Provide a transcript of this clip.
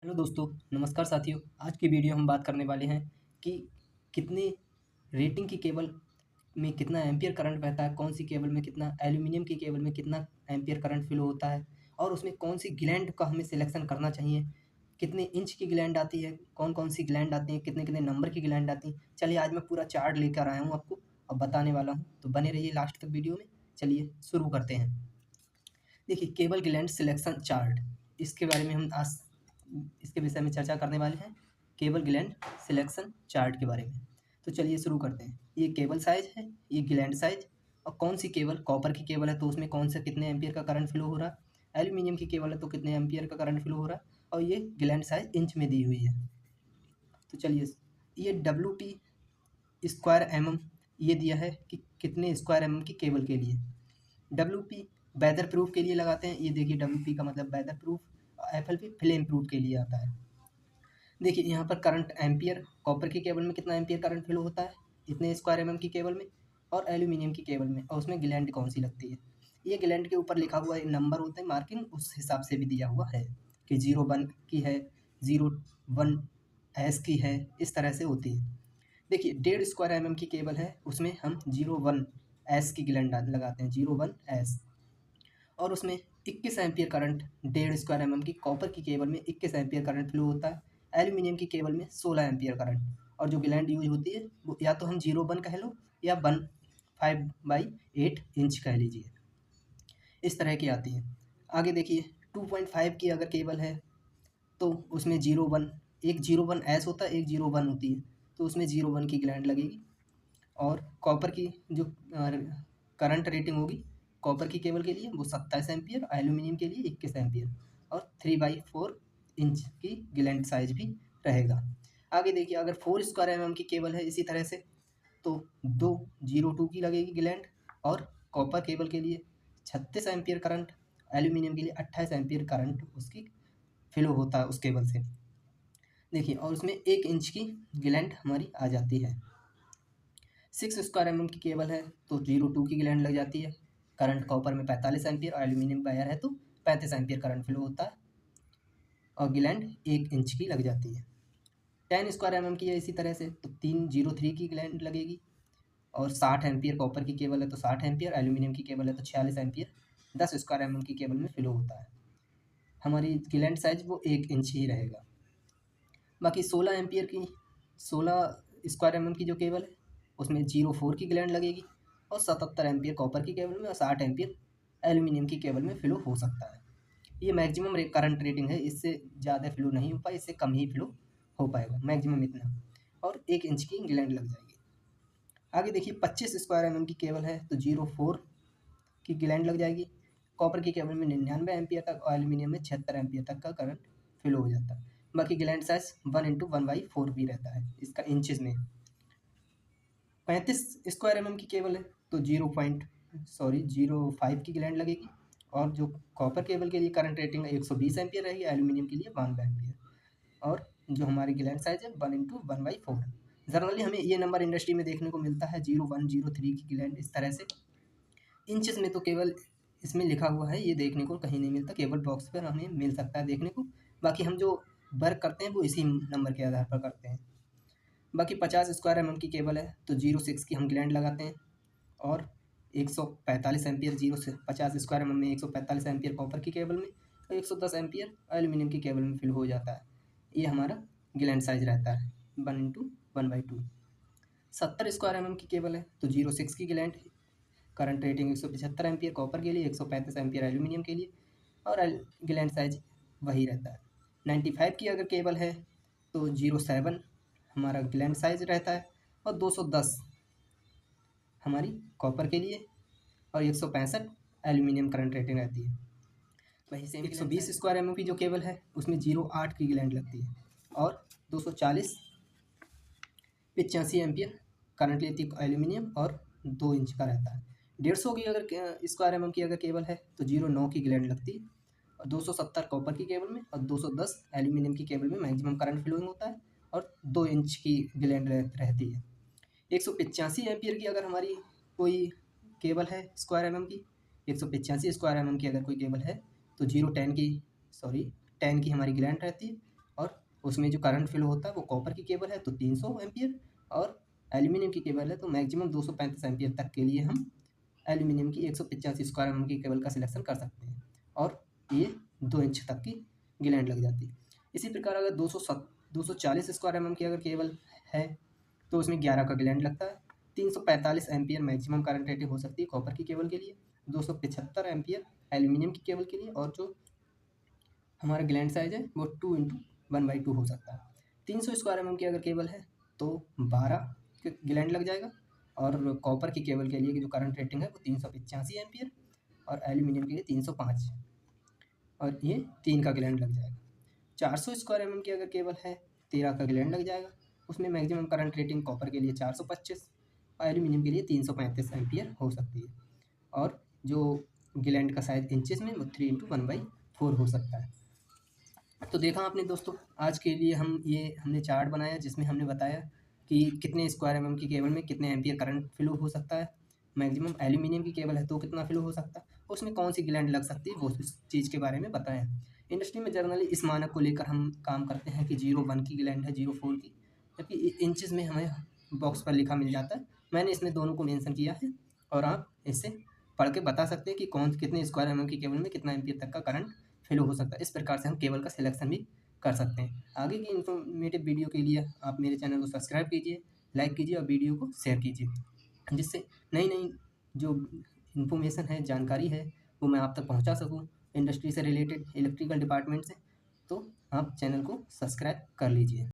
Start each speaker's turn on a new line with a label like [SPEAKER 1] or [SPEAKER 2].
[SPEAKER 1] Hello दोस्तों, नमस्कार साथियों। आज की वीडियो हम बात करने वाले हैं कि कितने रेटिंग की केबल में कितना एम्पीयर करंट बहता है, कौन सी केबल में कितना, एल्यूमिनियम की केबल में कितना एम्पीयर करंट फ्लो होता है और उसमें कौन सी ग्लैंड का हमें सिलेक्शन करना चाहिए, कितने इंच की ग्लैंड आती है, कौन-कौन सी ग्लैंड आती हैं, कितने-कितने नंबर की ग्लैंड आती हैं। चलिए आज मैं पूरा चार्ट लेकर आया हूँ आपको और बताने वाला हूँ, तो बने रहिए लास्ट तक वीडियो में। चलिए शुरू करते हैं। देखिए केबल ग्लैंड सिलेक्शन चार्ट, इसके बारे में हम आज इसके विषय में चर्चा करने वाले हैं, केबल ग्लैंड सिलेक्शन चार्ट के बारे में। तो चलिए शुरू करते हैं। ये केबल साइज है, ये ग्लैंड साइज और कौन सी केबल, कॉपर की केबल है तो उसमें कौन सा कितने एम्पियर का करंट फ्लो हो रहा है, एल्यूमिनियम की केबल है तो कितने एम्पियर का करंट फ्लो हो रहा है और ये ग्लैंड साइज इंच में दी हुई है। तो चलिए, ये स्क्वायर एम ये दिया है कि कितने स्क्वायर एम की केबल के लिए। डब्ल्यू वेदर प्रूफ के लिए लगाते हैं, ये देखिए डब्ल्यू का मतलब weather proof, FL flame proof के लिए आता है। देखिए यहाँ पर करंट एम्पियर, कॉपर की केबल में कितना एम्पियर करंट फ्लो होता है इतने स्क्वायर एम की केबल में, और एल्यूमिनियम की केबल में, और उसमें ग्लैंड कौन सी लगती है। ये ग्लैंड के ऊपर लिखा हुआ नंबर होते हैं, मार्किंग उस हिसाब से भी दिया हुआ है कि 01 की है, 01S की है, इस तरह से होती है। देखिए 1.5 स्क्वायर एम की केबल है, उसमें हम 01S की ग्लैंड लगाते हैं, 01S, और उसमें 21 एम्पियर करंट, 1.5 स्क्वायर एम की कॉपर की केबल में 21 एम्पियर करंट फ्लो होता है, एल्यूमिनियम की केबल में 16 एम्पियर करंट, और जो ग्लैंड यूज होती है वो या तो हम 01 कह लो या 1/5/8 इंच कह लीजिए, इस तरह की आती है। आगे देखिए 2.5 की अगर केबल है तो उसमें 01, एक 01S होता है, एक 01 होती है, तो उसमें 01 की ग्लैंड लगेगी। और कॉपर की जो करंट रेटिंग होगी कॉपर की केबल के लिए वो 27 एम्पियर, एल्यूमिनियम के लिए 21 एम्पियर, और 3/4 इंच की ग्लैंड साइज भी रहेगा। आगे देखिए अगर 4 स्क्वायर की केबल है इसी तरह से, तो 202 की लगेगी ग्लैंड, और कॉपर केबल के लिए 36 एम्पियर करंट, एल्यूमिनियम के लिए 28 एम्पियर करंट उसकी फ्लो होता है उस केबल से। देखिए और उसमें 1 इंच की ग्लैंड हमारी आ जाती है। 6 स्क्वायर की केबल है तो 02 की ग्लैंड लग जाती है, करंट कॉपर में 45 एम्पियर और एल्यूमिनियम वायर है तो 35 एम्पियर करंट फ्लो होता है, और ग्लैंड 1 इंच की लग जाती है। 10 स्क्वायर की है इसी तरह से, तो 303 की ग्लैंड लगेगी, और 60 एम्पियर कॉपर की केबल है तो 60 एम्पियर, एल्यूमिनियम की केबल है तो 46 एम्पियर 10 स्क्वायर की केबल में फ्लो होता है। हमारी ग्लैंड साइज वो 1 इंच ही रहेगा। बाकी 16 एम्पियर की, 16 स्क्वायर की जो केबल है उसमें 04 की ग्लैंड लगेगी, और 77 एम्पियर कॉपर की केबल में और 60 एम्पियर एल्यूमिनियम की केबल में फ्लो हो सकता है। ये मैक्सिमम करंट रेटिंग है, इससे ज़्यादा फ्लो नहीं हो पाए, इससे कम ही फ्लो हो पाएगा, मैक्सिमम इतना, और 1 इंच की ग्लैंड लग जाएगी। आगे देखिए 25 स्क्वायर की केबल है तो 04 की ग्लैंड लग जाएगी, कॉपर की केबल में 99 एम्पियर तक और एल्यूमिनियम में 76 एम्पियर तक का करंट फ्लो हो जाता है। बाकी ग्लैंड साइज 1 × 1/4 भी रहता है इसका इंचेस में। 35 स्क्वायर की केबल है तो 0.05 की ग्लैंड लगेगी, और जो कॉपर केबल के लिए करंट रेटिंग है 120 एम्पियर रहेगी, एल्यूमिनियम के लिए 1 एम्पियर, और जो हमारी ग्लैंड साइज है 1 × 1/4। जनरली हमें ये नंबर इंडस्ट्री में देखने को मिलता है 01, 03 की ग्लैंड इस तरह से। इंचेस में तो केवल इसमें लिखा हुआ है, ये देखने को कहीं नहीं मिलता, केबल बॉक्स पर हमें मिल सकता है देखने को। बाकी हम जो वर्क करते हैं वो इसी नंबर के आधार पर करते हैं। बाकी 50 स्क्वायर की केबल है तो 06 की हम ग्लैंड लगाते हैं, और 145 एम्पियर, 50 स्क्वायर में 145 एम्पियर कॉपर की केबल में और 110 एम्पियर एल्यूमिनियम की केबल में फिल हो जाता है। ये हमारा ग्लैंड साइज रहता है 1 × 1/2। 70 स्क्वायर की केबल है तो 06 की gland, current rating 175 ampere copper के लिए, 135 एम्पियर एल्यूमिनियम के लिए, और ग्लैंड साइज वही रहता है। 95 की अगर केबल है तो 07 हमारा ग्लैंड साइज रहता है, और 210 हमारी कॉपर के लिए, और 165 एल्यूमिनियम करंट रेटिंग रहती है। वही सेम 120 स्क्वायर की जो केबल है उसमें 08 की ग्लैंड लगती है, और 240 85 एम्पियर करंट लेती है एल्यूमिनियम, और 2 इंच का रहता है। 150 की अगर स्क्वायर की अगर केबल है तो 09 की ग्लैंड लगती है, और 270 कॉपर की केबल में और 210 एल्यूमिनियम की केबल में मैक्सिमम करंट फ्लोइंग होता है, और 2 इंच की ग्लैंड रहती है। 185 एम्पियर की अगर हमारी कोई केबल है स्क्वायर की, 185 स्क्वायर की अगर कोई केबल है तो 10 की हमारी ग्लैंड रहती है, उसमें जो करंट फ्लो होता है वो कॉपर की केबल है तो 300 एम्पियर, और एल्यूमिनियम की केबल है तो मैक्सिमम 235 एम्पियर तक के लिए हम एल्यूमिनियम की 185 स्क्वायर एम की केबल का सिलेक्शन कर सकते हैं, और ये 2 इंच तक की गिलैंड लग जाती है। इसी प्रकार अगर 240 स्क्वायर एम की अगर केबल है तो उसमें 11 का गिलैंड लगता है। 345 एम्पियर मैक्सिमम करंट रेटिंग हो सकती है कॉपर की केबल के लिए, 275 एम्पियर एल्यूमिनियम की केबल के लिए, और जो हमारा गिलैंड साइज है वो 2x1/2 हो सकता है। 300 स्क्वायर एम की अगर केबल है तो 12 गिलैंड लग जाएगा, और कॉपर की केबल के लिए जो करंट रेटिंग है वो 385 एम्पियर, और एल्यूमिनियम के लिए 305, और ये 3 का गिलैंड लग जाएगा। 400 स्क्वायर एम की अगर केबल है 13 का गिलैंड लग जाएगा। उसमें मैक्सिमम करंट रेटिंग कॉपर के लिए 425 और एल्यूमिनियम के लिए 335 एम्पियर हो सकती है, और जो गिलैंड का साइज इंचेस में वो 3x1/4 हो सकता है। तो देखा आपने दोस्तों, आज के लिए हमने चार्ट बनाया जिसमें हमने बताया कि कितने स्क्वायर एम की केबल में कितने एम्पियर करंट फ्लो हो सकता है, मैक्सिमम एल्यूमिनियम की केबल है तो कितना फ्लो हो सकता है, उसमें कौन सी ग्लैंड लग सकती है, वो इस चीज़ के बारे में बताया। इंडस्ट्री में जनरली इस मानक को लेकर हम काम करते हैं कि 0.1 की ग्लैंड है, 0.4 की, जबकि इंचज़ में हमें बॉक्स पर लिखा मिल जाता है। मैंने इसमें दोनों को मेंशन किया है, और आप इससे पढ़ के बता सकते हैं कि कौन कितने स्क्वायर एम की केबल में कितना एम्पियर तक का करंट फ्लो हो सकता है। इस प्रकार से हम केबल का सिलेक्शन भी कर सकते हैं। आगे की इन्फॉर्मेटिव वीडियो के लिए आप मेरे चैनल को सब्सक्राइब कीजिए, लाइक कीजिए और वीडियो को शेयर कीजिए, जिससे नई नई जो इन्फॉर्मेशन है, जानकारी है, वो मैं आप तक पहुंचा सकूं इंडस्ट्री से रिलेटेड, इलेक्ट्रिकल डिपार्टमेंट से। तो आप चैनल को सब्सक्राइब कर लीजिए।